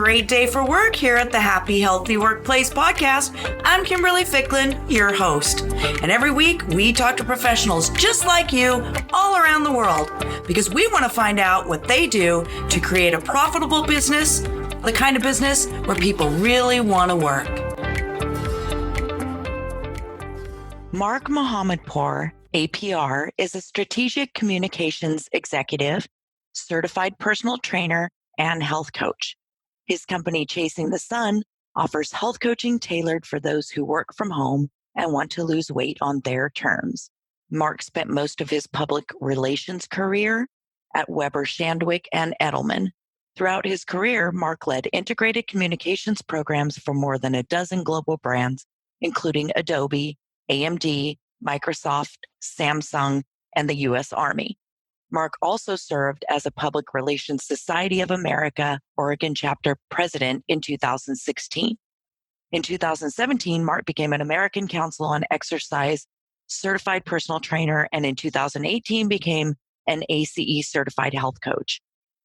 great day for work here at the Happy Healthy Workplace podcast. I'm Kimberly Ficklin, your host. And every week we talk to professionals just like you all around the world because we want to find out what they do to create a profitable business, the kind of business where people really want to work. Mark Mohammadpour, APR, is a strategic communications executive, certified personal trainer, and health coach. His company, Chasing the Sun, offers health coaching tailored for those who work from home and want to lose weight on their terms. Mark spent most of his public relations career at Weber Shandwick and Edelman. Throughout his career, Mark led integrated communications programs for more than a dozen global brands, including Adobe, AMD, Microsoft, Samsung, and the U.S. Army. Mark also served as a Public Relations Society of America Oregon chapter president in 2016. In 2017, Mark became an American Council on Exercise certified personal trainer, and in 2018 became an ACE certified health coach.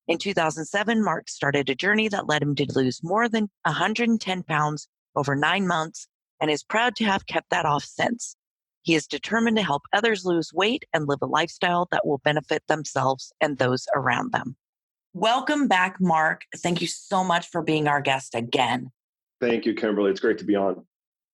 In 2007, Mark started a journey that led him to lose more than 110 pounds over 9 months and is proud to have kept that off since. He is determined to help others lose weight and live a lifestyle that will benefit themselves and those around them. Welcome back, Mark. Thank you so much for being our guest again. Thank you, Kimberly. It's great to be on.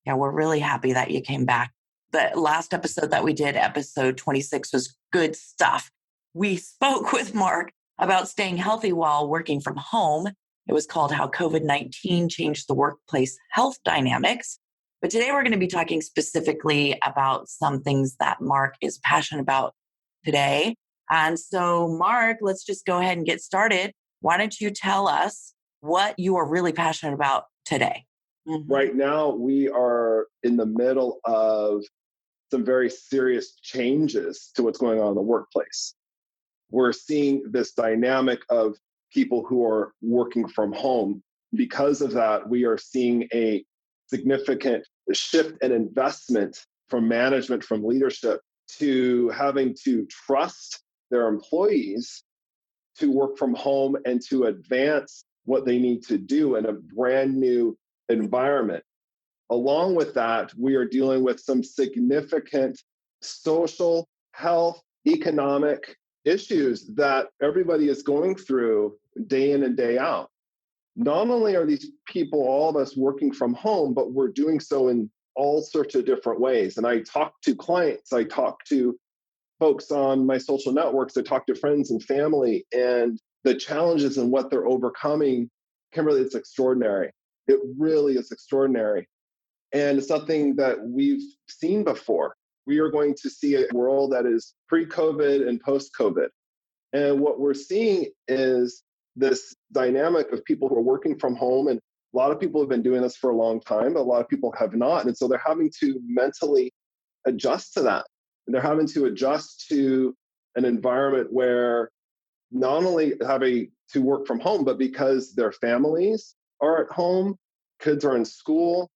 Yeah, we're really happy that you came back. The last episode that we did, episode 26, was good stuff. We spoke with Mark about staying healthy while working from home. It was called How COVID-19 Changed the Workplace Health Dynamics. But today we're going to be talking specifically about some things that Mark is passionate about today. And so, Mark, let's just go ahead and get started. Why don't you tell us what you are really passionate about today? Right now, we are in the middle of some very serious changes to what's going on in the workplace. We're seeing this dynamic of people who are working from home. Because of that, we are seeing a significant shift and investment from management, from leadership, to having to trust their employees to work from home and to advance what they need to do in a brand new environment. Along with that, we are dealing with some significant social, health, economic issues that everybody is going through day in and day out. Not only are these people, all of us, working from home, but we're doing so in all sorts of different ways. And I talk to clients, I talk to folks on my social networks, I talk to friends and family, and the challenges and what they're overcoming, Kimberly, it's extraordinary. It really is extraordinary. And it's something that we've seen before. We are going to see a world that is pre-COVID and post-COVID. And what we're seeing is this dynamic of people who are working from home, and a lot of people have been doing this for a long time, but a lot of people have not. And so they're having to mentally adjust to that. And they're having to adjust to an environment where not only having to work from home, but because their families are at home, kids are in school,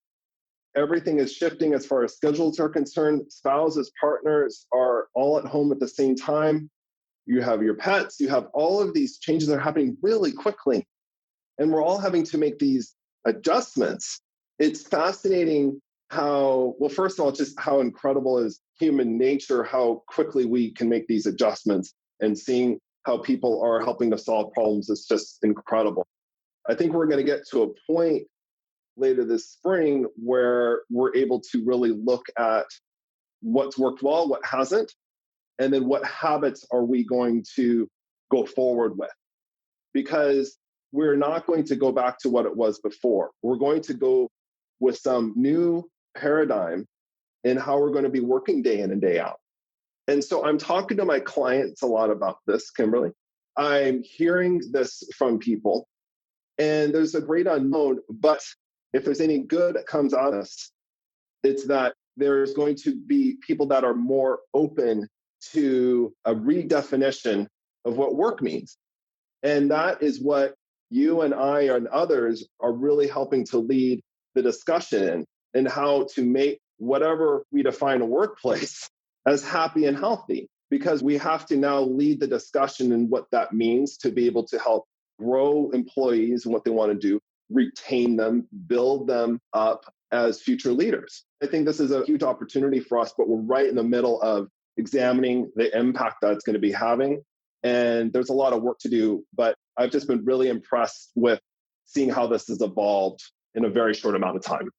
everything is shifting as far as schedules are concerned. Spouses, partners are all at home at the same time. You have your pets, you have all of these changes that are happening really quickly. And we're all having to make these adjustments. It's fascinating how, well, first of all, just how incredible is human nature, how quickly we can make these adjustments, and seeing how people are helping to solve problems is just incredible. I think we're going to get to a point later this spring where we're able to really look at what's worked well, what hasn't, and then what habits are we going to go forward with? Because we're not going to go back to what it was before. We're going to go with some new paradigm in how we're going to be working day in and day out. And so I'm talking to my clients a lot about this, Kimberly. I'm hearing this from people, and there's a great unknown, but if there's any good that comes out of this, it's that there's going to be people that are more open to a redefinition of what work means. And that is what you and I and others are really helping to lead the discussion in, and how to make whatever we define a workplace as happy and healthy, because we have to now lead the discussion in what that means to be able to help grow employees and what they want to do, retain them, build them up as future leaders. I think this is a huge opportunity for us, but we're right in the middle of examining the impact that it's going to be having. And there's a lot of work to do, but I've just been really impressed with seeing how this has evolved in a very short amount of time.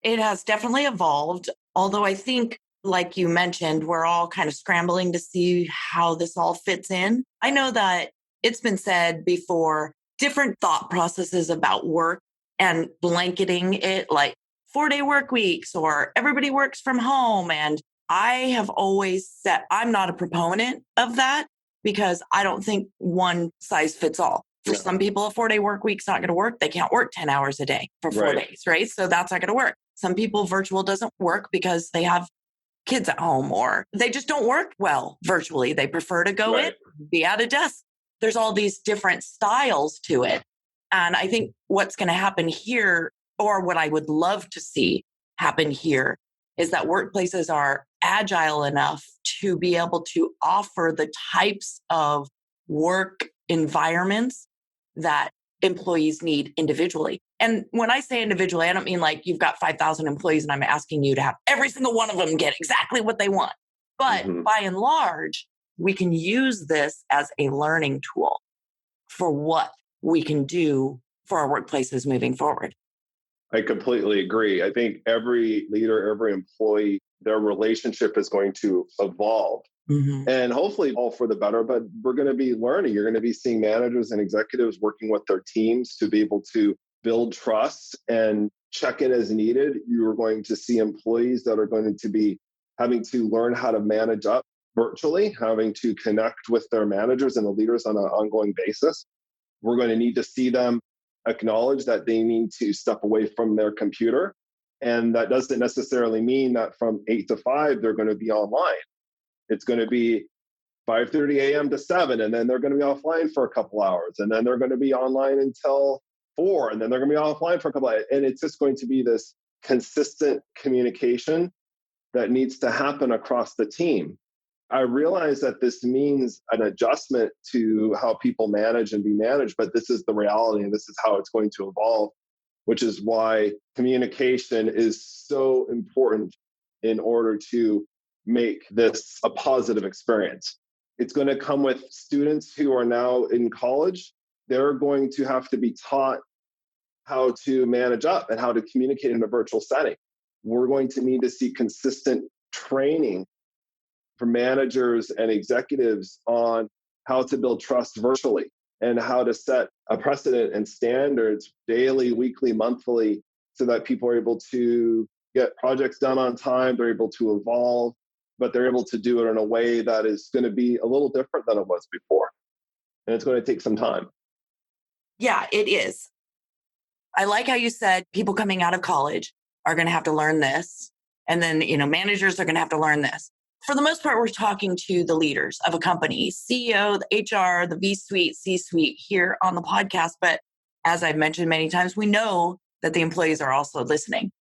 It has definitely evolved, although I think, like you mentioned, we're all kind of scrambling to see how this all fits in. I know that it's been said before, different thought processes about work and blanketing it like 4-day work weeks or everybody works from home. And I have always said I'm not a proponent of that because I don't think one size fits all. For some people, a 4-day work week's not going to work. They can't work 10 hours a day for 4 days, right? So that's not going to work. Some people, virtual doesn't work because they have kids at home or they just don't work well virtually. They prefer to go in, be at a desk. There's all these different styles to it. And I think what's going to happen here, or what I would love to see happen here, is that workplaces are agile enough to be able to offer the types of work environments that employees need individually. And when I say individually, I don't mean like you've got 5,000 employees and I'm asking you to have every single one of them get exactly what they want. But by and large, we can use this as a learning tool for what we can do for our workplaces moving forward. I completely agree. I think every leader, every employee, their relationship is going to evolve. And hopefully all for the better, but we're going to be learning. You're going to be seeing managers and executives working with their teams to be able to build trust and check in as needed. You're going to see employees that are going to be having to learn how to manage up virtually, having to connect with their managers and the leaders on an ongoing basis. We're going to need to see them acknowledge that they need to step away from their computer. And that doesn't necessarily mean that from 8 to 5, they're going to be online. It's going to be 5:30 a.m. to 7, and then they're going to be offline for a couple hours, and then they're going to be online until 4, and then they're going to be offline for a couple hours. And it's just going to be this consistent communication that needs to happen across the team. I realize that this means an adjustment to how people manage and be managed, but this is the reality, and this is how it's going to evolve, which is why communication is so important in order to make this a positive experience. It's going to come with students who are now in college. They're going to have to be taught how to manage up and how to communicate in a virtual setting. We're going to need to see consistent training for managers and executives on how to build trust virtually and how to set a precedent and standards daily, weekly, monthly, so that people are able to get projects done on time, they're able to evolve, but they're able to do it in a way that is going to be a little different than it was before. And it's going to take some time. Yeah, it is. I like how you said people coming out of college are going to have to learn this. And then, managers are going to have to learn this. For the most part, we're talking to the leaders of a company, CEO, the HR, the V-suite, C-suite here on the podcast. But as I've mentioned many times, we know that the employees are also listening.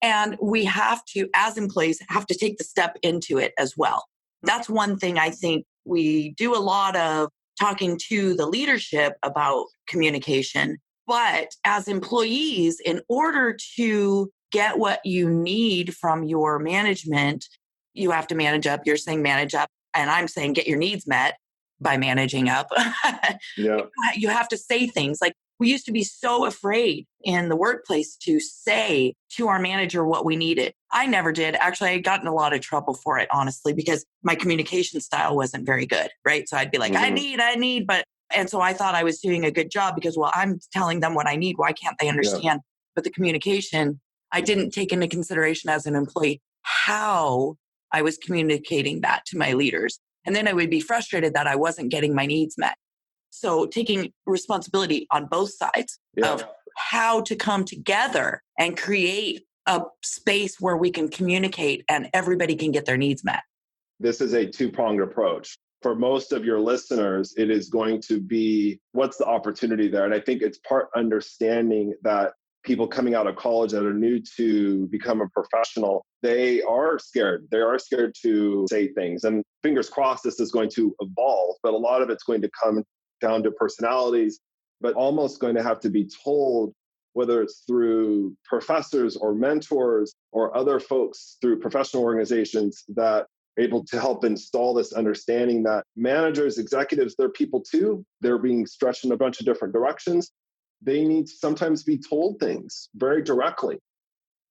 And we have to, as employees, have to take the step into it as well. That's one thing I think we do a lot of talking to the leadership about communication. But as employees, in order to get what you need from your management, you have to manage up. You're saying manage up, and I'm saying get your needs met by managing up. Yeah. You have to say things like, we used to be so afraid in the workplace to say to our manager what we needed. I never did. Actually, I got in a lot of trouble for it, honestly, because my communication style wasn't very good, right? So I'd be like, I need, and so I thought I was doing a good job because, well, I'm telling them what I need. Why can't they understand? Yeah. But the communication, I didn't take into consideration as an employee how I was communicating that to my leaders. And then I would be frustrated that I wasn't getting my needs met. So taking responsibility on both sides of how to come together and create a space where we can communicate and everybody can get their needs met. This is a two-pronged approach. For most of your listeners, it is going to be, what's the opportunity there? And I think it's part understanding that people coming out of college that are new to become a professional, they are scared. They are scared to say things. And fingers crossed, this is going to evolve, but a lot of it's going to come down to personalities, but almost going to have to be told whether it's through professors or mentors or other folks through professional organizations that are able to help install this understanding that managers, executives, they're people too. They're being stretched in a bunch of different directions. They need to sometimes be told things very directly.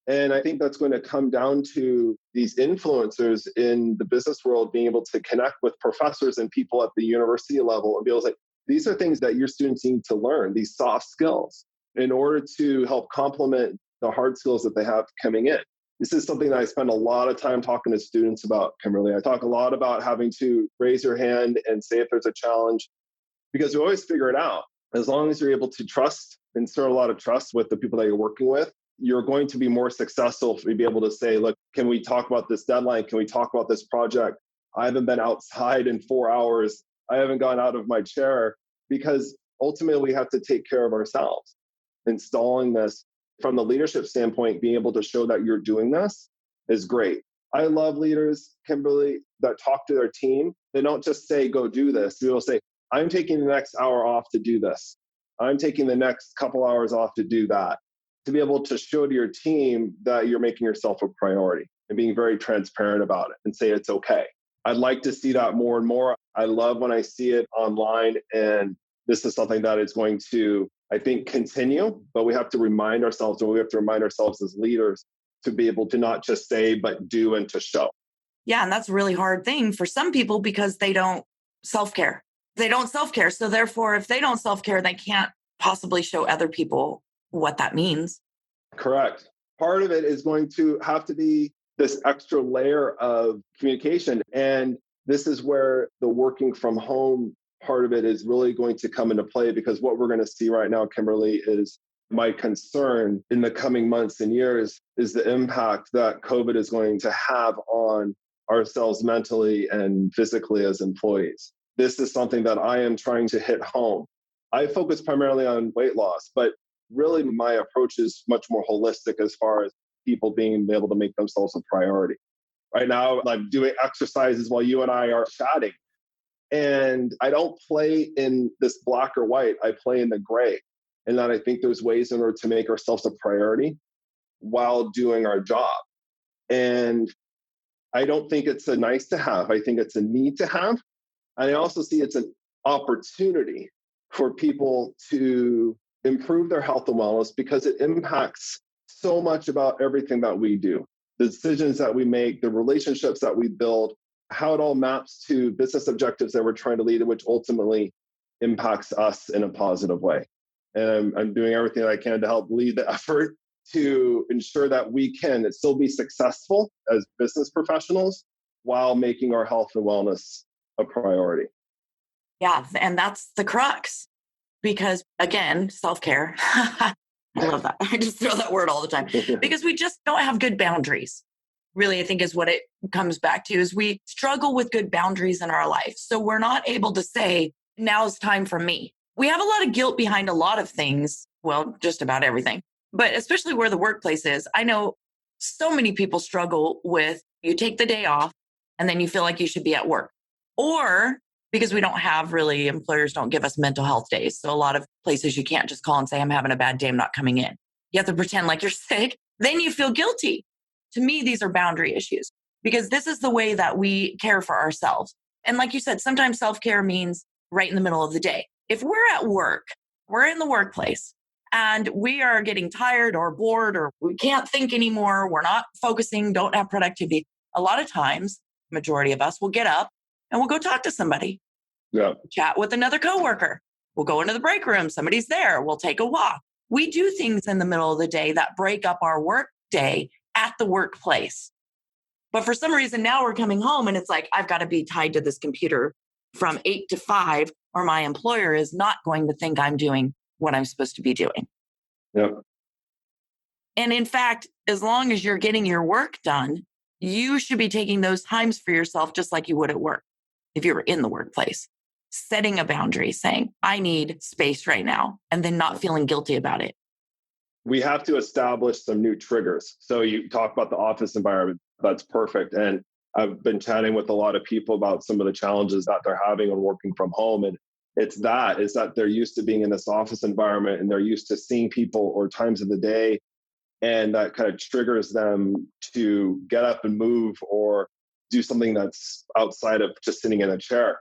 And I think that's going to come down to these influencers in the business world being able to connect with professors and people at the university level and be able to say, these are things that your students need to learn, these soft skills, in order to help complement the hard skills that they have coming in. This is something that I spend a lot of time talking to students about, Kimberly. I talk a lot about having to raise your hand and say if there's a challenge, because you always figure it out. As long as you're able to trust, insert a lot of trust with the people that you're working with, you're going to be more successful if you be able to say, look, can we talk about this deadline? Can we talk about this project? I haven't been outside in 4 hours. I haven't gone out of my chair, because ultimately we have to take care of ourselves. Installing this from the leadership standpoint, being able to show that you're doing this is great. I love leaders, Kimberly, that talk to their team. They don't just say, go do this. They'll say, I'm taking the next hour off to do this. I'm taking the next couple hours off to do that. To be able to show to your team that you're making yourself a priority and being very transparent about it and say it's okay. I'd like to see that more and more. I love when I see it online, and this is something that is going to, I think, continue, but we have to remind ourselves, and we have to remind ourselves as leaders to be able to not just say, but do and to show. Yeah, and that's a really hard thing for some people because they don't self-care. They don't self-care. So therefore, if they don't self-care, they can't possibly show other people what that means. Correct. Part of it is going to have to be this extra layer of communication. And this is where the working from home part of it is really going to come into play, because what we're going to see right now, Kimberly, is my concern in the coming months and years is the impact that COVID is going to have on ourselves mentally and physically as employees. This is something that I am trying to hit home. I focus primarily on weight loss, but really my approach is much more holistic as far as people being able to make themselves a priority. Right now, I'm doing exercises while you and I are chatting. And I don't play in this black or white, I play in the gray. And that I think there's ways in order to make ourselves a priority while doing our job. And I don't think it's a nice to have. I think it's a need to have. And I also see it's an opportunity for people to improve their health and wellness, because it impacts so much about everything that we do, the decisions that we make, the relationships that we build, how it all maps to business objectives that we're trying to lead, which ultimately impacts us in a positive way. And I'm doing everything that I can to help lead the effort to ensure that we can still be successful as business professionals while making our health and wellness a priority. Yeah, and that's the crux. Because again, self-care, I love that. I just throw that word all the time because we just don't have good boundaries. Really, I think is what it comes back to, is we struggle with good boundaries in our life. So we're not able to say, now's time for me. We have a lot of guilt behind a lot of things. Well, just about everything, but especially where the workplace is. I know so many people struggle with, you take the day off and then you feel like you should be at work, or because we don't have really, employers don't give us mental health days. So a lot of places you can't just call and say, I'm having a bad day, I'm not coming in. You have to pretend like you're sick. Then you feel guilty. To me, these are boundary issues, because this is the way that we care for ourselves. And like you said, sometimes self-care means right in the middle of the day. If we're at work, we're in the workplace and we are getting tired or bored or we can't think anymore, we're not focusing, don't have productivity. A lot of times, majority of us will get up and we'll go talk to somebody. Yeah. Chat with another coworker. We'll go into the break room. Somebody's there. We'll take a walk. We do things in the middle of the day that break up our work day at the workplace. But for some reason, now we're coming home and it's like, I've got to be tied to this computer from 8 to 5, or my employer is not going to think I'm doing what I'm supposed to be doing. Yep. And in fact, as long as you're getting your work done, you should be taking those times for yourself, just like you would at work if you were in the workplace. Setting a boundary, saying, I need space right now, and then not feeling guilty about it. We have to establish some new triggers. So you talk about the office environment. That's perfect. And I've been chatting with a lot of people about some of the challenges that they're having on working from home. And It's that they're used to being in this office environment and they're used to seeing people or times of the day. And that kind of triggers them to get up and move or do something that's outside of just sitting in a chair.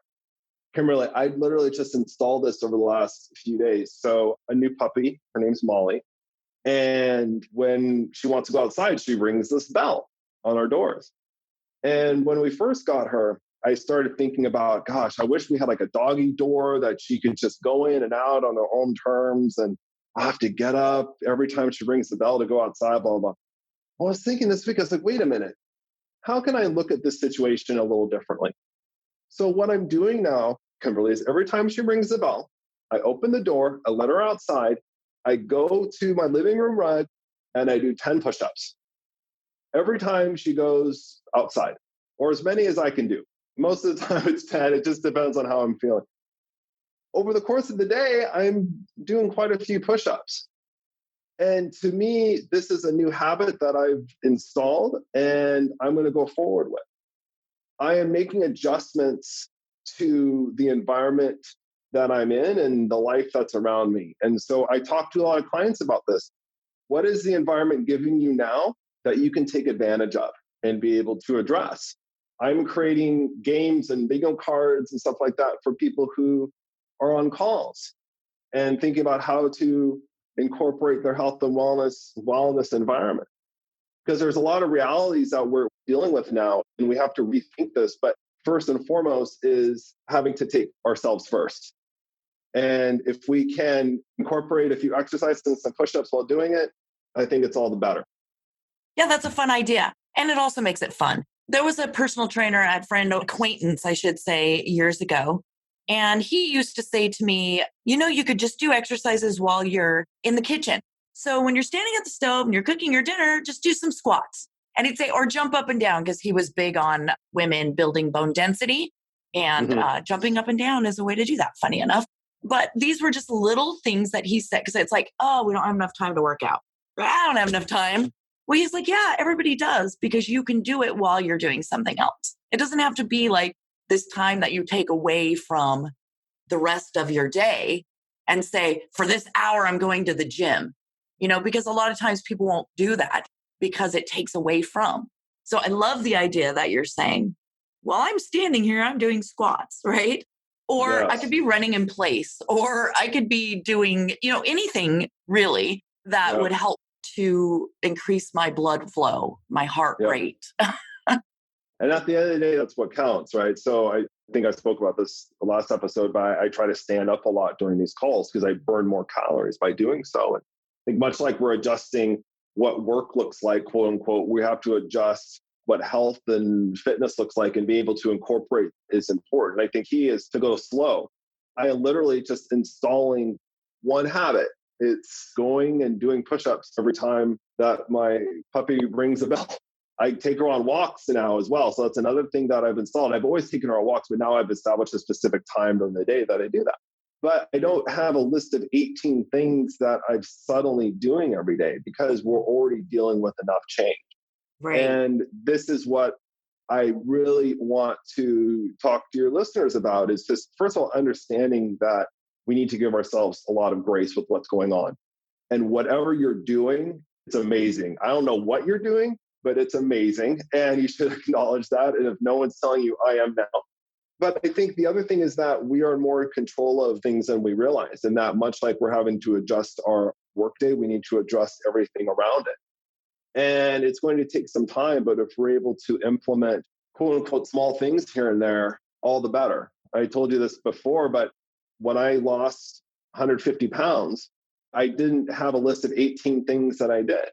Kimberly, I literally just installed this over the last few days. So a new puppy, her name's Molly. And when she wants to go outside, she rings this bell on our doors. And when we first got her, I started thinking about, gosh, I wish we had like a doggy door that she could just go in and out on her own terms. And I have to get up every time she rings the bell to go outside, blah, blah, blah. I was thinking this week, I was like, wait a minute, how can I look at this situation a little differently? So what I'm doing now, Kimberly, is every time she rings the bell, I open the door, I let her outside, I go to my living room rug, and I do 10 push-ups. Every time she goes outside, or as many as I can do. Most of the time it's 10, it just depends on how I'm feeling. Over the course of the day, I'm doing quite a few push-ups. And to me, this is a new habit that I've installed and I'm going to go forward with. I am making adjustments to the environment that I'm in and the life that's around me. And so I talk to a lot of clients about this. What is the environment giving you now that you can take advantage of and be able to address? I'm creating games and bingo cards and stuff like that for people who are on calls and thinking about how to incorporate their health and wellness environment. Because there's a lot of realities that we're dealing with now, and we have to rethink this. But first and foremost is having to take ourselves first. And if we can incorporate a few exercises and some push-ups while doing it, I think it's all the better. Yeah, that's a fun idea. And it also makes it fun. There was a personal trainer at acquaintance, I should say, years ago. And he used to say to me, you could just do exercises while you're in the kitchen. So when you're standing at the stove and you're cooking your dinner, just do some squats. And he'd say, or jump up and down, because he was big on women building bone density. And jumping up and down is a way to do that, funny enough. But these were just little things that he said, because it's like, oh, we don't have enough time to work out. I don't have enough time. Well, he's like, yeah, everybody does, because you can do it while you're doing something else. It doesn't have to be like this time that you take away from the rest of your day and say, for this hour, I'm going to the gym, because a lot of times people won't do that because it takes away from. So I love the idea that you're saying, while I'm standing here, I'm doing squats, right? Or yes. I could be running in place, or I could be doing, anything really that would help to increase my blood flow, my heart rate. And at the end of the day, that's what counts, right? So I think I spoke about this the last episode, but I try to stand up a lot during these calls because I burn more calories by doing so. And I think much like we're adjusting what work looks like, quote unquote, we have to adjust what health and fitness looks like and be able to incorporate is important. I think he is to go slow. I am literally just installing one habit. It's going and doing push-ups every time that my puppy rings a bell. I take her on walks now as well. So that's another thing that I've installed. I've always taken her on walks, but now I've established a specific time during the day that I do that. But I don't have a list of 18 things that I'm suddenly doing every day because we're already dealing with enough change. Right. And this is what I really want to talk to your listeners about is just, first of all, understanding that we need to give ourselves a lot of grace with what's going on. And whatever you're doing, it's amazing. I don't know what you're doing, but it's amazing. And you should acknowledge that. And if no one's telling you, I am now. But I think the other thing is that we are more in control of things than we realize. And that much like we're having to adjust our workday, we need to adjust everything around it. And it's going to take some time, but if we're able to implement quote unquote small things here and there, all the better. I told you this before, but when I lost 150 pounds, I didn't have a list of 18 things that I did.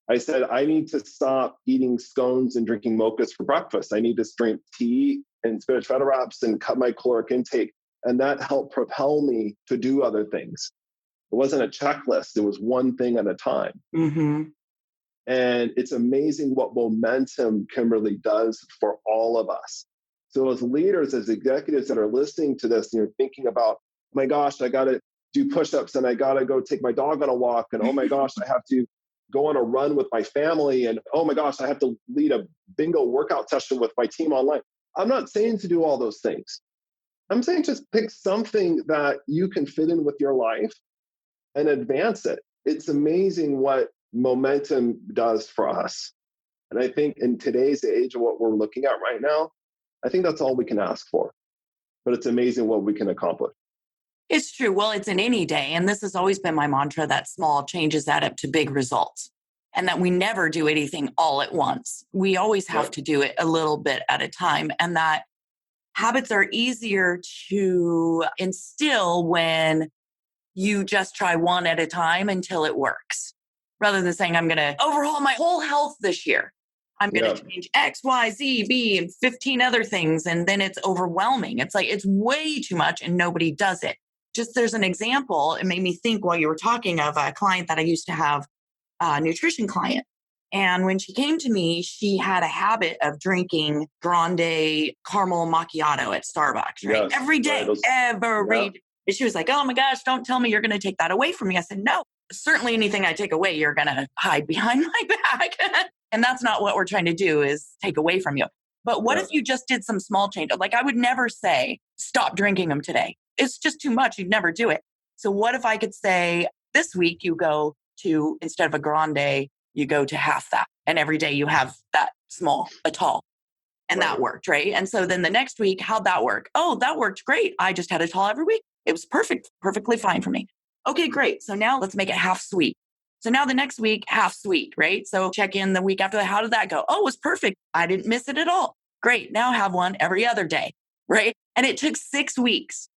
I said, I need to stop eating scones and drinking mochas for breakfast. I need to drink tea and spinach feta wraps and cut my caloric intake. And that helped propel me to do other things. It wasn't a checklist. It was one thing at a time. Mm-hmm. And it's amazing what momentum Kimberly does for all of us. So as leaders, as executives that are listening to this, and you're thinking about, oh my gosh, I got to do push-ups and I got to go take my dog on a walk. And oh my gosh, I have to go on a run with my family. And oh my gosh, I have to lead a bingo workout session with my team online. I'm not saying to do all those things, I'm saying just pick something that you can fit in with your life and advance it. It's amazing what momentum does for us. And I think in today's age of what we're looking at right now, I think that's all we can ask for. But it's amazing what we can accomplish. It's true. Well, it's in any day. And this has always been my mantra that small changes add up to big results and that we never do anything all at once. We always have to do it a little bit at a time. And that habits are easier to instill when you just try one at a time until it works, rather than saying, I'm going to overhaul my whole health this year. I'm going to change X, Y, Z, B, and 15 other things. And then it's overwhelming. It's like, it's way too much and nobody does it. Just there's an example. It made me think while you were talking of a client that I used to have, a nutrition client. And when she came to me, she had a habit of drinking grande caramel macchiato at Starbucks, right? Yes, Every day, right, And she was like, oh my gosh, don't tell me you're going to take that away from me. I said, no, certainly anything I take away, you're going to hide behind my back. And that's not what we're trying to do, is take away from you. But what if you just did some small change? Like, I would never say, stop drinking them today. It's just too much. You'd never do it. So what if I could say, this week you go to, instead of a grande, you go to half that. And every day you have that small, a tall. And that worked, right? And so then the next week, how'd that work? Oh, that worked great. I just had a tall every week. It was perfect, perfectly fine for me. Okay, great. So now let's make it half sweet. So now the next week, half sweet, right? So check in the week after that. How did that go? Oh, it was perfect. I didn't miss it at all. Great. Now have one every other day, right? And it took 6 weeks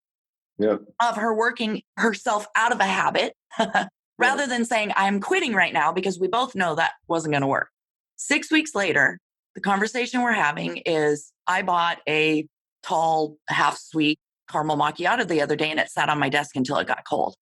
of her working herself out of a habit rather than saying, I'm quitting right now, because we both know that wasn't going to work. 6 weeks later, the conversation we're having is, I bought a tall, half sweet caramel macchiato the other day and it sat on my desk until it got cold.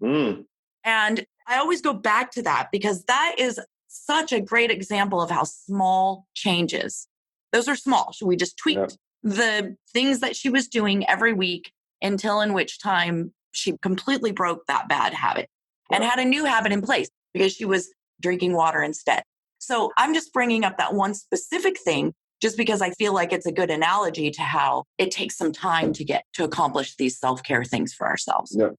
And I always go back to that because that is such a great example of how small changes, those are small. So we just tweaked the things that she was doing every week until in which time she completely broke that bad habit and had a new habit in place because she was drinking water instead. So I'm just bringing up that one specific thing just because I feel like it's a good analogy to how it takes some time to get to accomplish these self-care things for ourselves. Yeah.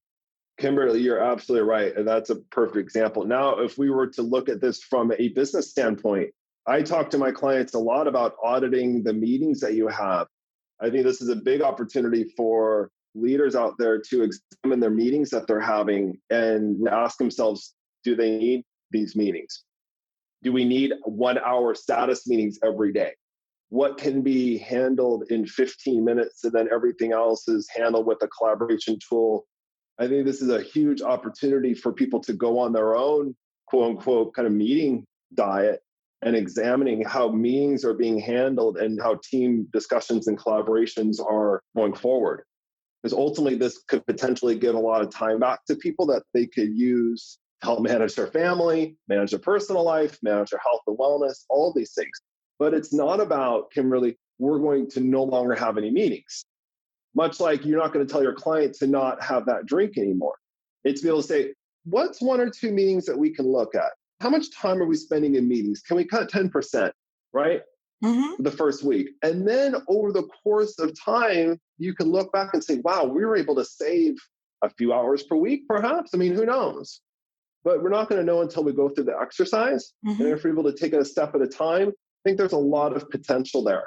Kimberly, you're absolutely right. And that's a perfect example. Now, if we were to look at this from a business standpoint, I talk to my clients a lot about auditing the meetings that you have. I think this is a big opportunity for leaders out there to examine their meetings that they're having and ask themselves, do they need these meetings? Do we need 1 hour status meetings every day? What can be handled in 15 minutes and then everything else is handled with a collaboration tool? I think this is a huge opportunity for people to go on their own, quote unquote, kind of meeting diet and examining how meetings are being handled and how team discussions and collaborations are going forward. Because ultimately, this could potentially give a lot of time back to people that they could use to help manage their family, manage their personal life, manage their health and wellness, all of these things. But it's not about, Kimberly, we're going to no longer have any meetings. Much like you're not going to tell your client to not have that drink anymore. It's to be able to say, what's 1 or 2 meetings that we can look at? How much time are we spending in meetings? Can we cut 10%, right? The first week. And then over the course of time, you can look back and say, wow, we were able to save a few hours per week, perhaps. I mean, who knows? But we're not going to know until we go through the exercise. And if we're able to take it a step at a time, I think there's a lot of potential there.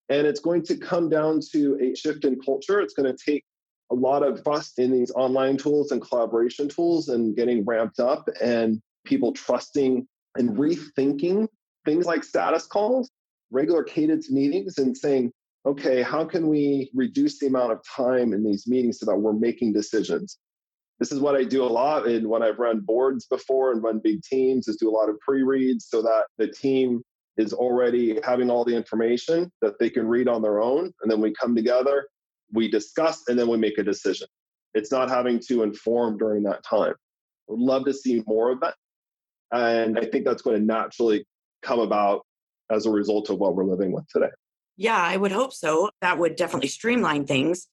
And it's going to come down to a shift in culture. It's going to take a lot of trust in these online tools and collaboration tools and getting ramped up and people trusting and rethinking things like status calls, regular cadence meetings, and saying, okay, how can we reduce the amount of time in these meetings so that we're making decisions? This is what I do a lot. And when I've run boards before and run big teams, is do a lot of pre-reads so that the team is already having all the information that they can read on their own. And then we come together, we discuss, and then we make a decision. It's not having to inform during that time. I would love to see more of that. And I think that's going to naturally come about as a result of what we're living with today. Yeah, I would hope so. That would definitely streamline things.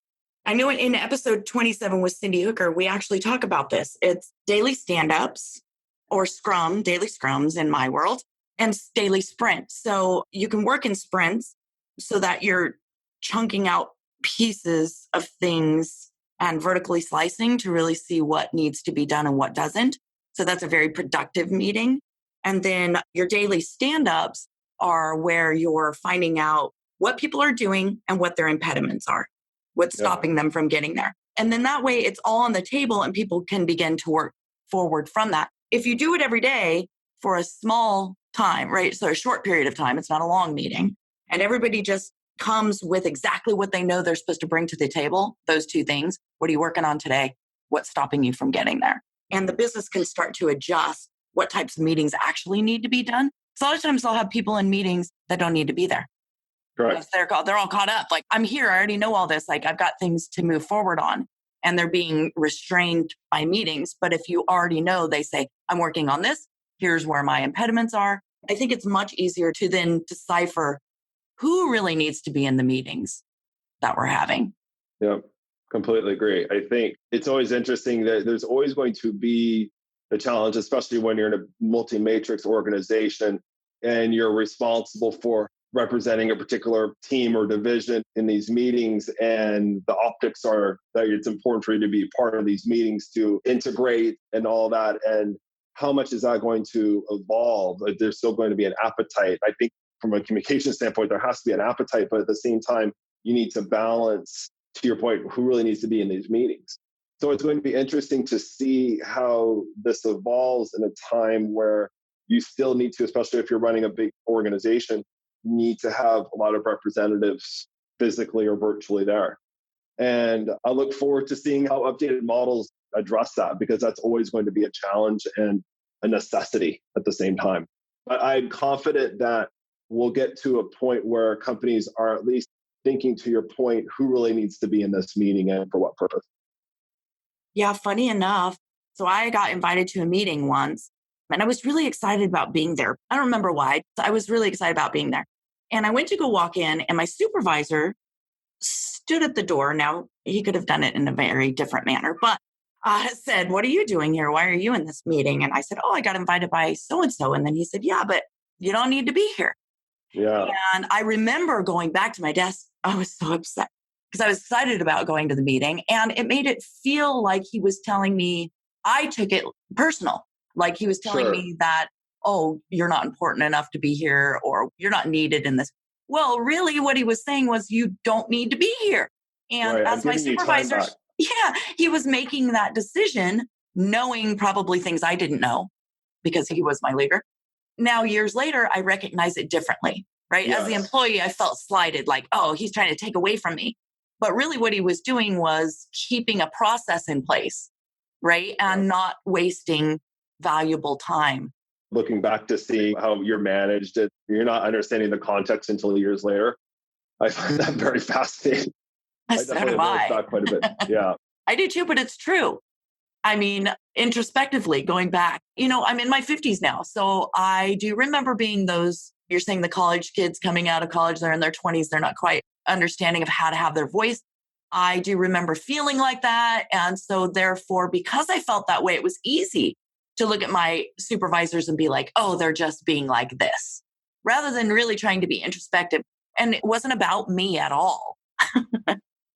I know in episode 27 with Cindy Hooker, we actually talk about this. It's daily stand-ups or scrum, daily scrums in my world, and daily sprints. So you can work in sprints so that you're chunking out pieces of things and vertically slicing to really see what needs to be done and what doesn't. So that's a very productive meeting. And then your daily stand-ups are where you're finding out what people are doing and what their impediments are, what's stopping them from getting there. And then that way it's all on the table and people can begin to work forward from that. If you do it every day for a small time, right? So a short period of time, it's not a long meeting, and everybody just comes with exactly what they know they're supposed to bring to the table, those two things. What are you working on today? What's stopping you from getting there? And the business can start to adjust what types of meetings actually need to be done. So a lot of times I'll have people in meetings that don't need to be there. Correct. They're all caught up. Like, I'm here. I already know all this. Like, I've got things to move forward on. And they're being restrained by meetings. But if you already know, they say, I'm working on this. Here's where my impediments are. I think it's much easier to then decipher who really needs to be in the meetings that we're having. Yep, completely agree. I think it's always interesting that there's always going to be the challenge, especially when you're in a multi-matrix organization and you're responsible for representing a particular team or division in these meetings. And the optics are that it's important for you to be part of these meetings to integrate and all that. And how much is that going to evolve? There's still going to be an appetite. I think from a communication standpoint, there has to be an appetite, but at the same time, you need to balance, to your point, who really needs to be in these meetings. So it's going to be interesting to see how this evolves in a time where you still need to, especially if you're running a big organization, need to have a lot of representatives physically or virtually there. And I look forward to seeing how updated models address that, because that's always going to be a challenge and a necessity at the same time. But I'm confident that we'll get to a point where companies are at least thinking, to your point, who really needs to be in this meeting and for what purpose. Yeah, funny enough. So I got invited to a meeting once and I was really excited about being there. I don't remember why. I was really excited about being there. And I went to go walk in and my supervisor stood at the door. Now, he could have done it in a very different manner, but said, "What are you doing here? Why are you in this meeting?" And I said, "Oh, I got invited by so and so." And then he said, "Yeah, but you don't need to be here." Yeah. And I remember going back to my desk. I was so upset because I was excited about going to the meeting. And it made it feel like he was telling me, I took it personal. Like he was telling me that, oh, you're not important enough to be here or you're not needed in this. Well, really, what he was saying was, you don't need to be here. And Right. I'm as my giving you time supervisor, back. yeah, he was making that decision, knowing probably things I didn't know because he was my leader. Now, years later, I recognize it differently, right? As the Yes. employee, I felt slighted, like, oh, he's trying to take away from me. But really, what he was doing was keeping a process in place, right? And not wasting valuable time. Looking back to see how you're managed it, you're not understanding the context until years later. I find that very fascinating. I So definitely do have noticed I. that quite a bit. Yeah. I do too, but it's true. I mean, introspectively, going back, I'm in my 50s now. So I do remember being those, you're saying the college kids coming out of college, they're in their 20s, they're not quite understanding of how to have their voice. I do remember feeling like that. And so, therefore, because I felt that way, it was easy to look at my supervisors and be like, oh, they're just being like this, rather than really trying to be introspective. And it wasn't about me at all,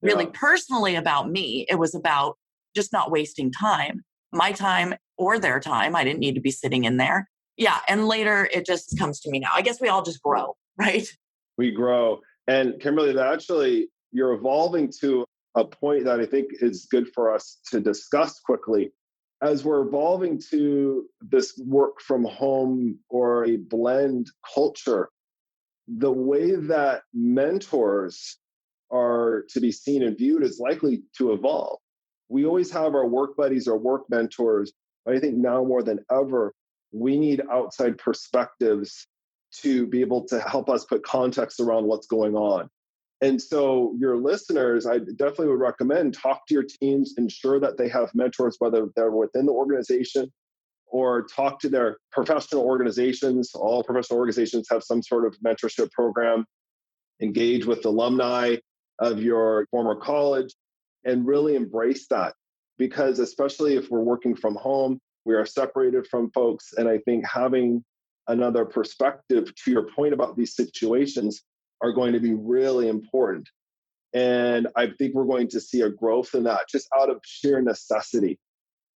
really Yeah. personally about me. It was about just not wasting time, my time or their time. I didn't need to be sitting in there. Yeah. And later it just comes to me now. I guess we all just grow, right? We grow. And Kimberly, that actually, you're evolving to a point that I think is good for us to discuss quickly. As we're evolving to this work from home or a blend culture, the way that mentors are to be seen and viewed is likely to evolve. We always have our work buddies or work mentors, but I think now more than ever, we need outside perspectives to be able to help us put context around what's going on. And so, your listeners, I definitely would recommend talk to your teams, ensure that they have mentors, whether they're within the organization or talk to their professional organizations. All professional organizations have some sort of mentorship program. Engage with alumni of your former college and really embrace that. Because, especially if we're working from home, we are separated from folks. And I think having another perspective, to your point about these situations, are going to be really important. And I think we're going to see a growth in that just out of sheer necessity.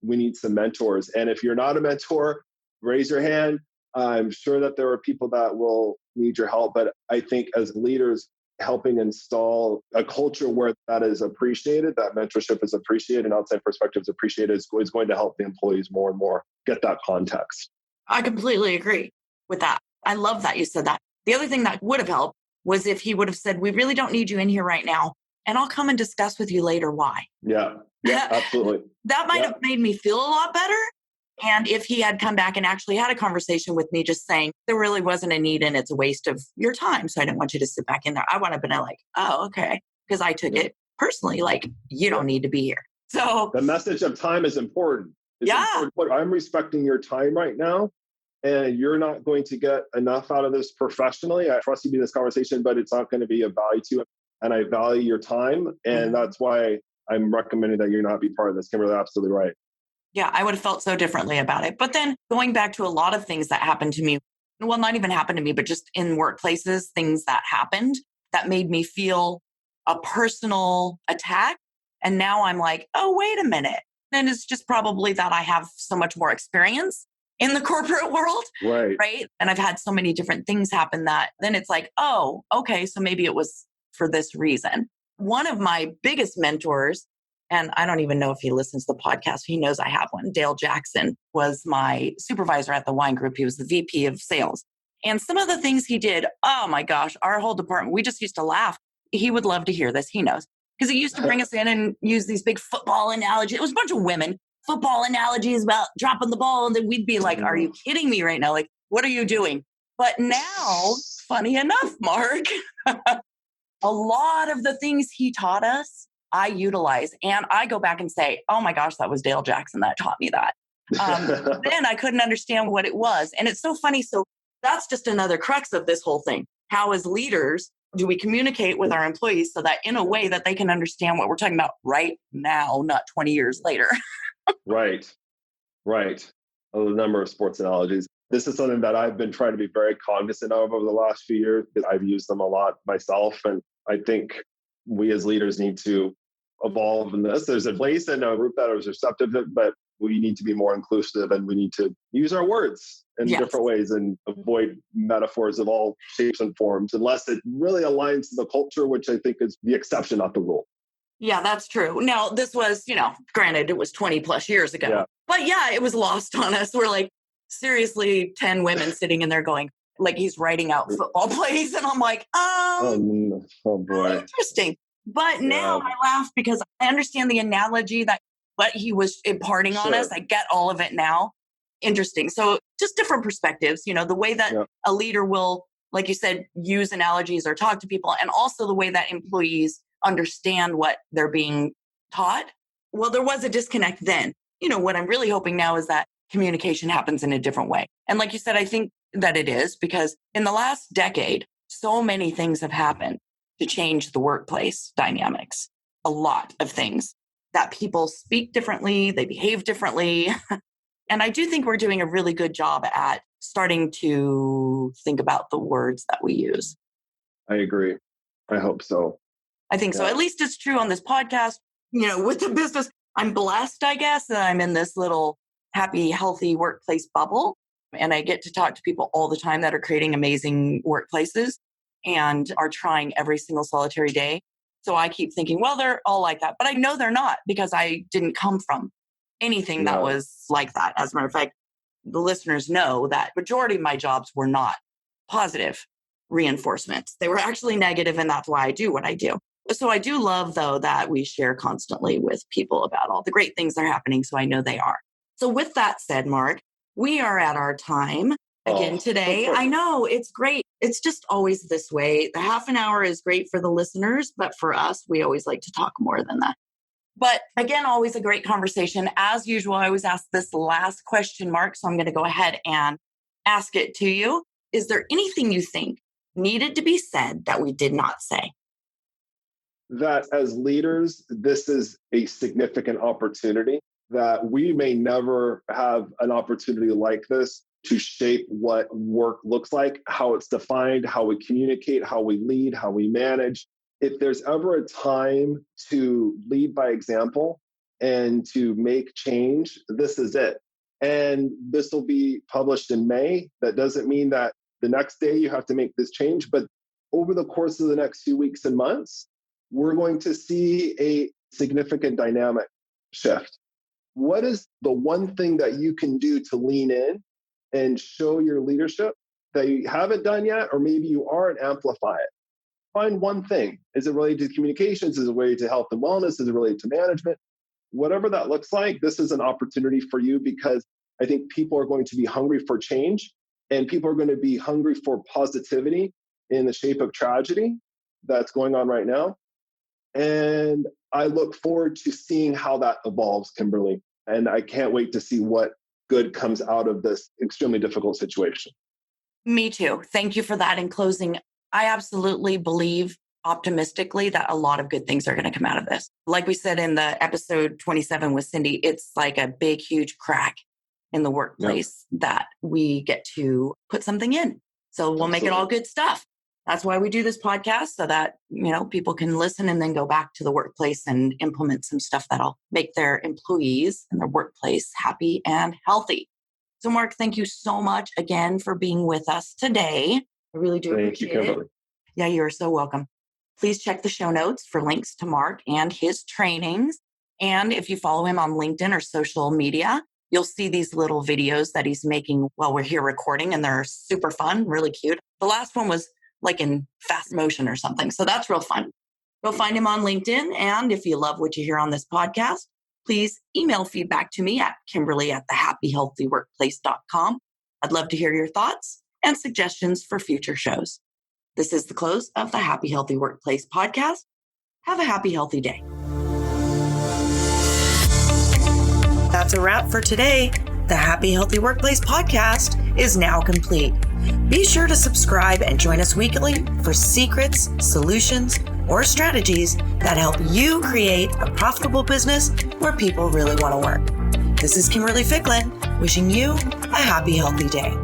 We need some mentors. And if you're not a mentor, raise your hand. I'm sure that there are people that will need your help. But I think as leaders, helping install a culture where that is appreciated, that mentorship is appreciated, and outside perspective is appreciated, is going to help the employees more and more get that context. I completely agree with that. I love that you said that. The other thing that would have helped was if he would have said, we really don't need you in here right now, and I'll come and discuss with you later why. Yeah, absolutely. That might have made me feel a lot better. And if he had come back and actually had a conversation with me, just saying there really wasn't a need and it's a waste of your time, so I didn't want you to sit back in there, I would have been like, oh, okay. Because I took it personally, like, you don't need to be here. So the message of time is important. Important. I'm respecting your time right now, and you're not going to get enough out of this professionally. I trust you in this conversation, but it's not going to be of value to you. And I value your time. And that's why I'm recommending that you not be part of this. Kimberly, absolutely right. Yeah, I would have felt so differently about it. But then going back to a lot of things that happened to me, well, not even happened to me, but just in workplaces, things that happened that made me feel a personal attack. And now I'm like, oh, wait a minute. Then it's just probably that I have so much more experience in the corporate world. Right. And I've had so many different things happen that then it's like, oh, okay. So maybe it was for this reason. One of my biggest mentors, and I don't even know if he listens to the podcast. He knows I have one. Dale Jackson was my supervisor at the wine group. He was the VP of sales. And some of the things he did, oh my gosh, our whole department, we just used to laugh. He would love to hear this. He knows. Because he used to bring us in and use these big football analogies. It was a bunch of women, football analogies about dropping the ball. And then we'd be like, are you kidding me right now? Like, what are you doing? But now, funny enough, Mark, a lot of the things he taught us, I utilize. And I go back and say, oh my gosh, that was Dale Jackson that taught me that. Then I couldn't understand what it was. And it's so funny. So that's just another crux of this whole thing. How as leaders do we communicate with our employees so that in a way that they can understand what we're talking about right now, not 20 years later? Right. A number of sports analogies. This is something that I've been trying to be very cognizant of over the last few years because I've used them a lot myself. And I think we as leaders need to evolve in this. There's a place and a group that is receptive, but we need to be more inclusive and we need to use our words in different ways and avoid metaphors of all shapes and forms unless it really aligns to the culture, which I think is the exception, not the rule. Yeah, that's true. Now, this was, granted, it was 20 plus years ago, but it was lost on us. We're like, seriously, 10 women sitting in there going, like he's writing out football plays. And I'm like, oh boy. Interesting. But now I laugh because I understand the analogy that what he was imparting on us. I get all of it now. Interesting. So just different perspectives, the way that a leader will, like you said, use analogies or talk to people, and also the way that employees understand what they're being taught. Well, there was a disconnect then. What I'm really hoping now is that communication happens in a different way. And like you said, I think that it is because in the last decade, so many things have happened to change the workplace dynamics. A lot of things that people speak differently, they behave differently. And I do think we're doing a really good job at starting to think about the words that we use. I agree. I hope so. I think so. At least it's true on this podcast, with the business. I'm blessed, I guess, that I'm in this little happy, healthy workplace bubble. And I get to talk to people all the time that are creating amazing workplaces and are trying every single solitary day. So I keep thinking, well, they're all like that. But I know they're not because I didn't come from anything that was like that. As a matter of fact, the listeners know that majority of my jobs were not positive reinforcements. They were actually negative, and that's why I do what I do. So I do love, though, that we share constantly with people about all the great things that are happening. So I know they are. So with that said, Mark, we are at our time again today. I know it's great. It's just always this way. The half an hour is great for the listeners, but for us, we always like to talk more than that. But again, always a great conversation. As usual, I always ask this last question, Mark. So I'm going to go ahead and ask it to you. Is there anything you think needed to be said that we did not say? That as leaders, this is a significant opportunity that we may never have an opportunity like this to shape what work looks like, how it's defined, how we communicate, how we lead, how we manage. if there's ever a time to lead by example and to make change, this is it. And this will be published in May. That doesn't mean that the next day you have to make this change, but over the course of the next few weeks and months, we're going to see a significant dynamic shift. What is the one thing that you can do to lean in and show your leadership that you haven't done yet, or maybe you are, and amplify it? Find one thing. Is it related to communications? Is it related to health and wellness? Is it related to management? Whatever that looks like, this is an opportunity for you, because I think people are going to be hungry for change, and people are going to be hungry for positivity in the shape of tragedy that's going on right now. And I look forward to seeing how that evolves, Kimberly. And I can't wait to see what good comes out of this extremely difficult situation. Me too. Thank you for that. In closing, I absolutely believe optimistically that a lot of good things are going to come out of this. Like we said in the episode 27 with Cindy, it's like a big, huge crack in the workplace that we get to put something in. So we'll make it all good stuff. That's why we do this podcast, so that, people can listen and then go back to the workplace and implement some stuff that'll make their employees and their workplace happy and healthy. So Mark, thank you so much again for being with us today. I really do appreciate it. Yeah, you're so welcome. Please check the show notes for links to Mark and his trainings. And if you follow him on LinkedIn or social media, you'll see these little videos that he's making while we're here recording, and they're super fun, really cute. The last one was like in fast motion or something. So that's real fun. Go find him on LinkedIn. And if you love what you hear on this podcast, please email feedback to me at Kimberly@thehappyhealthyworkplace.com. I'd love to hear your thoughts and suggestions for future shows. This is the close of the Happy Healthy Workplace podcast. Have a happy, healthy day. That's a wrap for today. The Happy Healthy Workplace podcast is now complete. Be sure to subscribe and join us weekly for secrets, solutions, or strategies that help you create a profitable business where people really want to work. This is Kimberly Ficklin, wishing you a happy, healthy day.